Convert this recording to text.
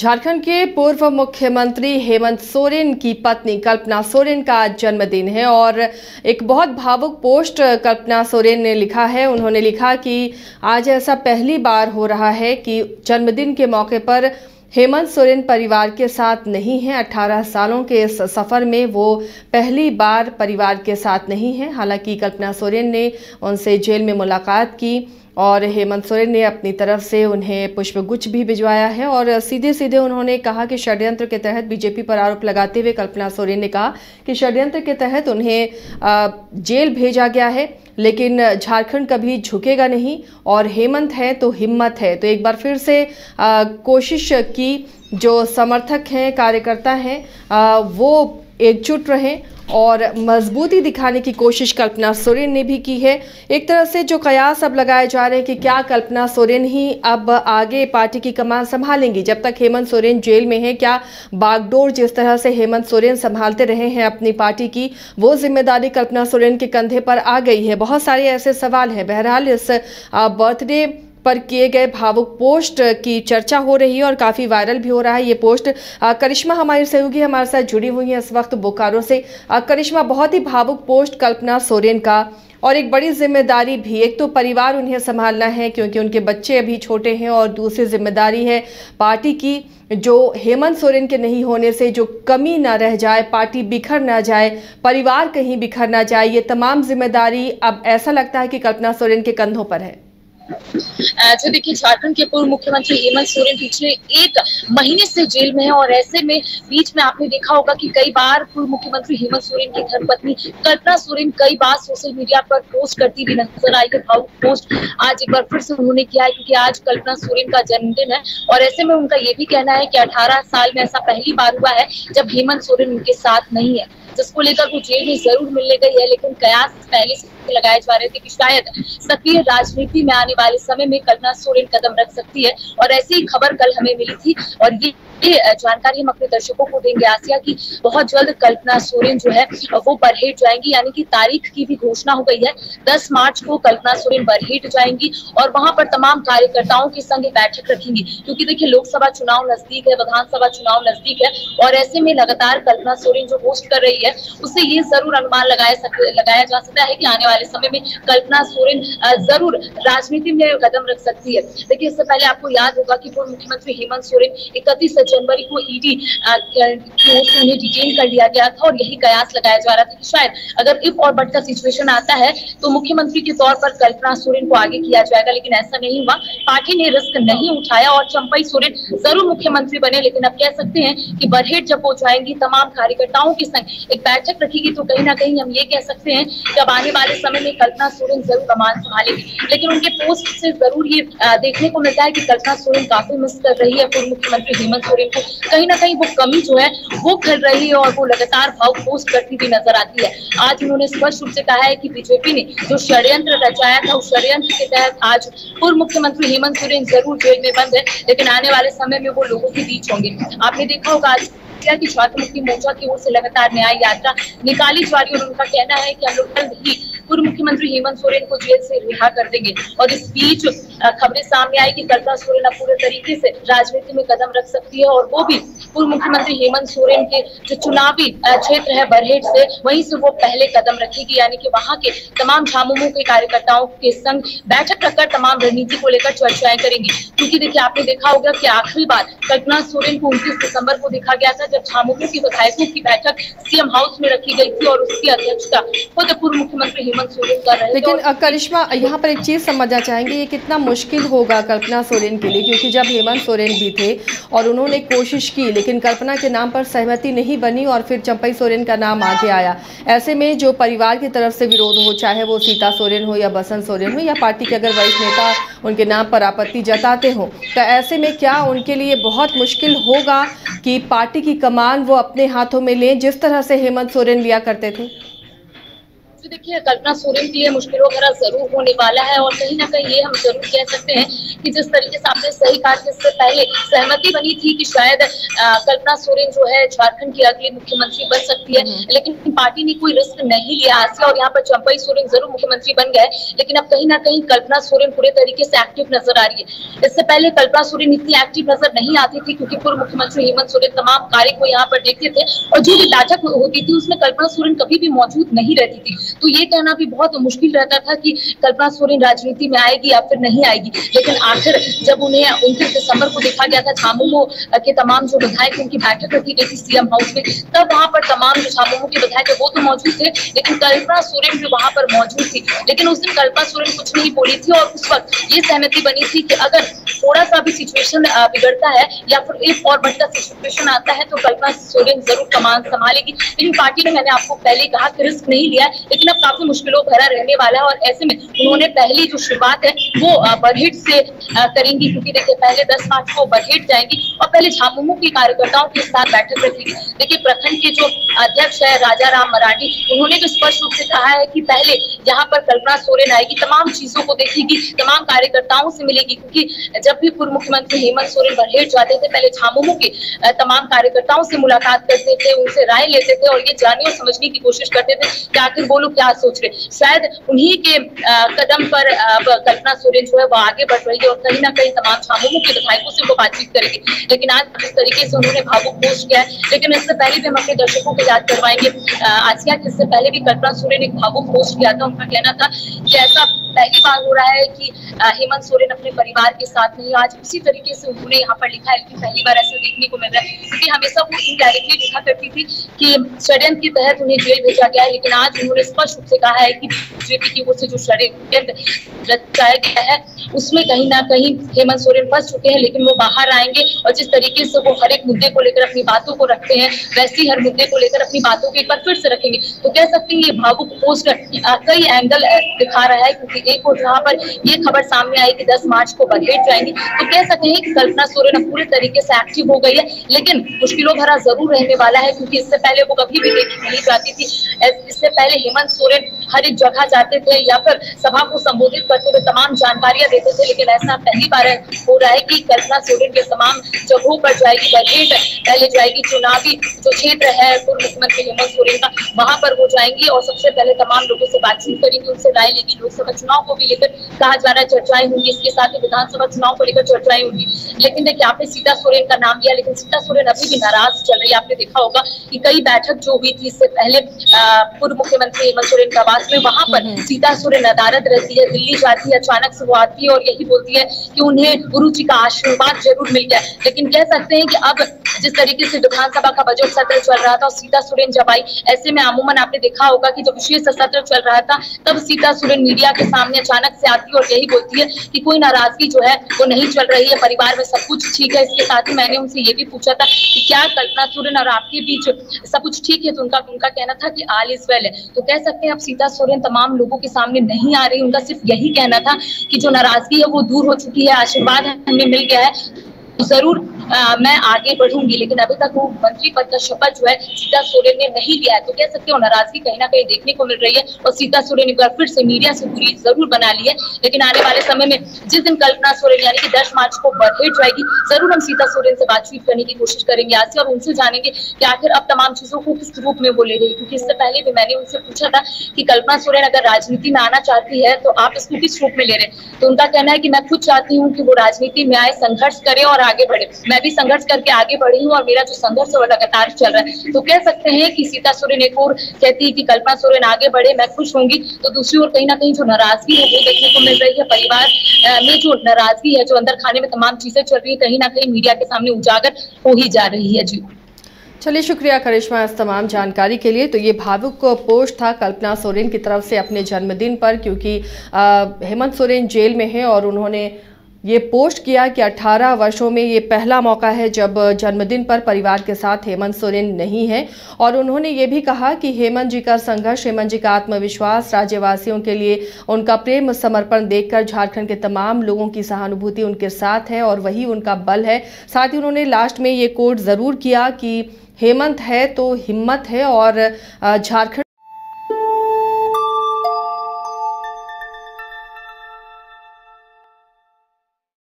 झारखंड के पूर्व मुख्यमंत्री हेमंत सोरेन की पत्नी कल्पना सोरेन का जन्मदिन है और एक बहुत भावुक पोस्ट कल्पना सोरेन ने लिखा है। उन्होंने लिखा कि आज ऐसा पहली बार हो रहा है कि जन्मदिन के मौके पर हेमंत सोरेन परिवार के साथ नहीं है। 18 सालों के इस सफ़र में वो पहली बार परिवार के साथ नहीं है। हालांकि कल्पना सोरेन ने उनसे जेल में मुलाकात की और हेमंत सोरेन ने अपनी तरफ से उन्हें पुष्पगुच्छ भी भिजवाया है और सीधे सीधे उन्होंने कहा कि षड्यंत्र के तहत बीजेपी पर आरोप लगाते हुए कल्पना सोरेन ने कहा कि षड्यंत्र के तहत उन्हें जेल भेजा गया है, लेकिन झारखंड कभी झुकेगा नहीं और हेमंत है तो हिम्मत है। तो एक बार फिर से कोशिश की, जो समर्थक हैं, कार्यकर्ता हैं, वो एकजुट रहें और मजबूती दिखाने की कोशिश कल्पना सोरेन ने भी की है। एक तरह से जो कयास अब लगाए जा रहे हैं कि क्या कल्पना सोरेन ही अब आगे पार्टी की कमान संभालेंगी जब तक हेमंत सोरेन जेल में है। क्या बागडोर जिस तरह से हेमंत सोरेन संभालते रहे हैं अपनी पार्टी की, वो जिम्मेदारी कल्पना सोरेन के कंधे पर आ गई है। बहुत सारे ऐसे सवाल हैं। बहरहाल इस बर्थडे पर किए गए भावुक पोस्ट की चर्चा हो रही है और काफ़ी वायरल भी हो रहा है ये पोस्ट। करिश्मा हमारी सहयोगी हमारे साथ जुड़ी हुई है इस वक्त बोकारो से। करिश्मा, बहुत ही भावुक पोस्ट कल्पना सोरेन का और एक बड़ी जिम्मेदारी भी। एक तो परिवार उन्हें संभालना है क्योंकि उनके बच्चे अभी छोटे हैं और दूसरी जिम्मेदारी है पार्टी की, जो हेमंत सोरेन के नहीं होने से जो कमी ना रह जाए, पार्टी बिखर ना जाए, परिवार कहीं बिखर ना जाए। ये तमाम जिम्मेदारी अब ऐसा लगता है कि कल्पना सोरेन के कंधों पर है। जो देखिए, झारखंड के पूर्व मुख्यमंत्री हेमंत सोरेन पिछले 1 महीने से जेल में है और ऐसे में बीच में आपने देखा होगा कि कई बार पूर्व मुख्यमंत्री हेमंत सोरेन की धर्मपत्नी कल्पना सोरेन कई बार सोशल मीडिया पर पोस्ट करती भी नजर आई है। भावुक पोस्ट आज एक बार फिर से उन्होंने किया है क्योंकि आज कल्पना सोरेन का जन्मदिन है और ऐसे में उनका ये भी कहना है कि 18 साल में ऐसा पहली बार हुआ है जब हेमंत सोरेन उनके साथ नहीं है, जिसको लेकर वो जेल में जरूर मिलने गई है। लेकिन कयास पहले से लगाए जा रहे थे कि शायद सक्रिय राजनीति में आने वाले समय में कल्पना सोरेन कदम रख सकती है और ऐसी ही खबर कल हमें मिली थी और ये जानकारी हम अपने दर्शकों को देंगे आसिया की बहुत जल्द कल्पना सोरेन जो है वो बरहेट जाएंगी, यानी कि तारीख की भी घोषणा हो गई है। 10 मार्च को कल्पना सोरेन बरहेट जाएंगी और वहां पर तमाम कार्यकर्ताओं के संग बैठक रखेंगी क्योंकि देखिए लोकसभा चुनाव नजदीक है, विधानसभा चुनाव नजदीक है और ऐसे में लगातार कल्पना सोरेन जो पोस्ट कर रही है उससे ये जरूर अनुमान लगाया जा सकता है कि आने वाले समय में कल्पना सोरेन जरूर राजनीति में कदम रख सकती है। देखिए, इससे पहले आपको याद होगा कि पूर्व मुख्यमंत्री हेमंत सोरेन 31 जनवरी को ईडी की ओर से उन्हें डिटेन कर लिया गया था और यही कयास लगाया जा रहा था कि शायद अगर इफ और बट का सिचुएशन आता है तो मुख्यमंत्री के तौर पर कल्पना सोरेन को आगे किया जाएगा, लेकिन ऐसा नहीं हुआ। पार्टी ने रिस्क नहीं उठाया और चंपई सोरेन जरूर मुख्यमंत्री बने, लेकिन अब कह सकते हैं कि बरहेट जब वो जाएंगी तमाम कार्यकर्ताओं के संग एक बैठक रखेगी तो कहीं ना कहीं हम ये कह सकते हैं कि अब आने वाले समय में कल्पना सोरेन जरूर कमान संभालेगी। लेकिन उनके पोस्ट से जरूर ये देखने को मिलता है कि कल्पना सोरेन काफी मिस कर रही है पूर्व मुख्यमंत्री हेमंत सोरेन को। कहीं ना कहीं वो कमी जो है वो खल रही है और वो लगातार भाव पोस्ट करती हुई नजर आती है। आज उन्होंने स्पष्ट रूप से कहा है कि बीजेपी ने जो षड्यंत्र रचाया था उस षड्यंत्र के तहत आज पूर्व मुख्यमंत्री हेमंत सोरेन जरूर जेल में बंद है, लेकिन आने वाले समय में वो लोगों के बीच होंगे। आपने देखा होगा आज कि छात्र मुक्ति मोर्चा की ओर से लगातार न्याय यात्रा निकाली जा रही है और उनका कहना है कि हम लोग जल्द ही पूर्व मुख्यमंत्री हेमंत सोरेन को जेल से रिहा कर देंगे। और इस बीच खबरें सामने आई कि कल्पना सोरेन अब पूरे तरीके से राजनीति में कदम रख सकती है और वो भी पूर्व मुख्यमंत्री हेमंत सोरेन के जो चुनावी क्षेत्र है बरहेट से, वहीं से वो पहले कदम रखेगी, यानी कि वहां के तमाम झामुमो के कार्यकर्ताओं के संग बैठक रखकर तमाम रणनीति को लेकर चर्चाएं करेंगी। क्योंकि देखिए, आपने देखा होगा कि आखिरी बार कल्पना सोरेन को 29 दिसंबर को देखा गया था जब झामुमो की विधायकों की बैठक सीएम हाउस में रखी गई थी और उसकी अध्यक्षता खुद पूर्व मुख्यमंत्री हेमंत सोरेन कर रहे थे। लेकिन करिश्मा, यहाँ पर एक चीज समझना चाहेंगे, ये कितना मुश्किल होगा कल्पना सोरेन के लिए, क्योंकि जब हेमंत सोरेन भी थे और उन्होंने कोशिश की लेकिन कल्पना के नाम पर सहमति नहीं बनी और फिर चंपई सोरेन का नाम आगे आया। ऐसे में जो परिवार की तरफ से विरोध हो, चाहे वो सीता सोरेन हो या बसंत सोरेन हो या पार्टी के अगर वरिष्ठ नेता उनके नाम पर आपत्ति जताते हो, तो ऐसे में क्या उनके लिए बहुत मुश्किल होगा कि पार्टी की कमान वो अपने हाथों में लें जिस तरह से हेमंत सोरेन लिया करते थे? तो देखिए, कल्पना सोरेन के लिए मुश्किलों भरा जरूर होने वाला है और कहीं ना कहीं ये हम जरूर कह सकते हैं कि जिस तरीके से आपने सही कहा कि इससे पहले सहमति बनी थी कि शायद कल्पना सोरेन जो है झारखंड की अगली मुख्यमंत्री बन सकती है, लेकिन पार्टी ने कोई रिस्क नहीं लिया आज से और यहाँ पर चंपई सोरेन जरूर मुख्यमंत्री बन गए। लेकिन अब कहीं ना कहीं कल्पना सोरेन पूरे तरीके से एक्टिव नजर आ रही है। इससे पहले कल्पना सोरेन इतनी एक्टिव नजर नहीं आती थी क्योंकि पूर्व मुख्यमंत्री हेमंत सोरेन तमाम कार्य को यहाँ पर देखते थे और जो भी बैठक होती थी उसमें कल्पना सोरेन कभी भी मौजूद नहीं रहती थी। तो ये कहना भी बहुत मुश्किल रहता था कि कल्पना सोरेन राजनीति में आएगी या फिर नहीं आएगी। लेकिन आखिर जब उन्हें 29 दिसंबर को देखा गया था झामुमो के तमाम जो विधायक उनकी बैठक रखी गई थी सीएम हाउस में, तब वहां पर तमाम जो झामुमो के विधायक थे वो तो मौजूद थे, लेकिन कल्पना सोरेन भी वहां पर मौजूद थी। लेकिन उस दिन कल्पना सोरेन कुछ नहीं बोली थी और उस वक्त ये सहमति बनी थी कि अगर थोड़ा सा भी सिचुएशन बिगड़ता है या फिर एक और बढ़ता सिचुएशन आता है तो कल्पना सोरेन जरूर कमान संभालेगी। लेकिन पार्टी ने, मैंने आपको पहले कहा कि रिस्क नहीं लिया है, लेकिन अब काफी मुश्किलों भरा रहने वाला है और ऐसे में उन्होंने पहली जो शुरुआत है वो बरहेट से करेंगी, क्योंकि देखिए पहले 10 मार्च को बरहेट जाएंगी और पहले झामुमो के कार्यकर्ताओं के साथ बैठक रखेगी। देखिए प्रखंड के जो अध्यक्ष है राजा राम मराठी, उन्होंने तो स्पष्ट रूप से कहा है कि पहले यहाँ पर कल्पना सोरेन आएगी, तमाम चीजों को देखेगी, तमाम कार्यकर्ताओं से मिलेगी, क्योंकि जब भी पूर्व मुख्यमंत्री हेमंत सोरेन बरहेट जाते थे पहले झामुमो के तमाम कार्यकर्ताओं से मुलाकात करते थे, उनसे राय लेते थे और ये जानने और समझने की कोशिश करते थे कि आखिर वो लोग क्या सोच रहे। शायद उन्हीं के कदम पर कल्पना सोरेन जो है वो आगे बढ़ रही है और कहीं ना कहीं तमाम झामुमो के विधायकों से वो बातचीत करेगी। लेकिन आज इस तरीके से उन्होंने भावुक पोस्ट किया है। लेकिन इससे पहले भी हम अपने दर्शकों को याद करवाएंगे आज क्या, इससे पहले भी कल्पना सोरेन एक भावुक पोस्ट किया था। उनका कहना था कि ऐसा पहली बार हो रहा है कि हेमंत सोरेन अपने परिवार के साथ नहीं। आज उसी तरीके से उन्होंने यहाँ पर लिखा है कि पहली बार ऐसा देखने को मिल रहा है, क्योंकि हमेशा वो इनडायरेक्टली लिखा करती थी कि षड्यंत्र के तहत उन्हें जेल भेजा गया है, लेकिन आज उन्होंने स्पष्ट रूप से कहा है कि बीजेपी की ओर से जो षड्यंत्र रचाया गया है उसमें कहीं ना कहीं हेमंत सोरेन फंस चुके हैं, लेकिन वो बाहर आएंगे और जिस तरीके से वो हर एक मुद्दे को लेकर अपनी बातों को रखते हैं वैसे ही हर मुद्दे को लेकर अपनी बातों को एक बार फिर से रखेंगे। तो कह सकते हैं ये भावुक पोस्ट कई एंगल दिखा रहा है, क्योंकि एक और जहाँ पर ये खबर सामने आई कि 10 मार्च को बरहेट जाएंगी, तो कह सकते हैं कि कल्पना सोरेन पूरे तरीके से एक्टिव हो गई है। लेकिन मुश्किलों भरा जरूर रहने वाला है, क्योंकि इससे पहले वो कभी भी देखी नहीं जाती थी। इससे पहले हेमंत सोरेन हर एक जगह जाते थे या फिर सभा को संबोधित करते हुए तमाम जानकारियां देते थे, लेकिन ऐसा पहली बार हो रहा है कि कल्पना सोरेन के तमाम जगहों पर जाएगी, बरहेट पहले जाएगी, चुनावी जो क्षेत्र है पूर्व मुख्यमंत्री हेमंत सोरेन का वहां पर वो जाएंगी और सबसे पहले तमाम लोगों से बातचीत करेंगी, उनसे राय लेगी। लोकसभा चुनाव को भी लेकर कहा जा रहा है चर्चाएं होंगी, इसके साथ ही विधानसभा चुनाव को लेकर चर्चाएं होंगी। लेकिन देखिए आपने सीता सोरेन का नाम लिया, लेकिन सीता सोरेन अभी भी नाराज चल रही है। आपने देखा होगा कि कई बैठक जो हुई थी इससे पहले पूर्व मुख्यमंत्री हेमंत सोरेन का आवास में, वहां पर सीता सोरेन नदारद रहती है, दिल्ली जाती है, अचानक से वो आती है और यही बोलती है कि उन्हें गुरु जी का आशीर्वाद जरूर मिल गया। लेकिन कह सकते हैं कि अब जिस तरीके से विधानसभा का बजट सत्र चल रहा था और सीता सोरेन जब आई, ऐसे में अमूमन आपने देखा होगा कि जब विशेष सत्र चल रहा था तब सीता सोरेन मीडिया के सामने अचानक से आती है और यही बोलती है कि कोई नाराजगी जो है वो नहीं चल रही है, परिवार में सब कुछ ठीक है। इसके साथ ही मैंने उनसे ये भी पूछा था कि क्या कल्पना सोरेन और आपके बीच सब कुछ ठीक है, तो उनका कहना था कि ऑल इज वेल है। तो कह सकते हैं अब सीता सोरेन तमाम लोगों के सामने नहीं आ रही, उनका सिर्फ यही कहना था कि जो नाराजगी है वो दूर हो चुकी है, आशीर्वाद हमें मिल गया है, जरूर मैं आगे बढ़ूंगी। लेकिन अभी तक वो मंत्री पद का शपथ जो है सीता सोरेन ने नहीं लिया है, तो कह सकते हो नाराजगी कहीं ना कहीं देखने को मिल रही है और सीता सोरेन एक बार फिर से मीडिया से दूरी जरूर बना ली है। लेकिन आने वाले समय में जिस दिन कल्पना सोरेन यानी कि 10 मार्च को बरहेट जाएगी, जरूर हम सीता सोरेन से बातचीत करने की कोशिश करेंगे आज से और उनसे जानेंगे कि आखिर अब तमाम चीजों को किस रूप में वो ले रही। क्योंकि इससे पहले भी मैंने उनसे पूछा था कि कल्पना सोरेन अगर राजनीति में आना चाहती है तो आप इसको किस रूप में ले रहे हैं, तो उनका कहना है कि मैं खुद चाहती हूँ कि वो राजनीति में आए, संघर्ष करे और आगे बढ़े। मैं भी संघर्ष करके आगे बढ़ी हूँ और मेरा जो संघर्ष है वो लगातार चल रहा है। तो कह सकते हैं कि सीता सोरेन एक और कहती है कि कल्पना सोरेन आगे बढ़े, मैं खुश होंगी, तो दूसरी ओर कहीं ना कहीं जो नाराजगी है वो देखने को मिल रही है। परिवार में जो नाराजगी है, जो अंदर खाने में तमाम चीजें चल रही है, कहीं ना कहीं मीडिया के सामने उजागर हो ही जा रही है। जी चलिए, शुक्रिया करिश्मा इस तमाम जानकारी के लिए। तो ये भावुक पोस्ट था कल्पना सोरेन की तरफ से अपने जन्मदिन पर, क्योंकि हेमंत सोरेन जेल में है और उन्होंने ये पोस्ट किया कि 18 वर्षों में ये पहला मौका है जब जन्मदिन पर परिवार के साथ हेमंत सोरेन नहीं है। और उन्होंने ये भी कहा कि हेमंत जी का संघर्ष, हेमंत जी का आत्मविश्वास, राज्यवासियों के लिए उनका प्रेम समर्पण देखकर झारखंड के तमाम लोगों की सहानुभूति उनके साथ है और वही उनका बल है। साथ ही उन्होंने लास्ट में ये कोट ज़रूर किया कि हेमंत है तो हिम्मत है और झारखंड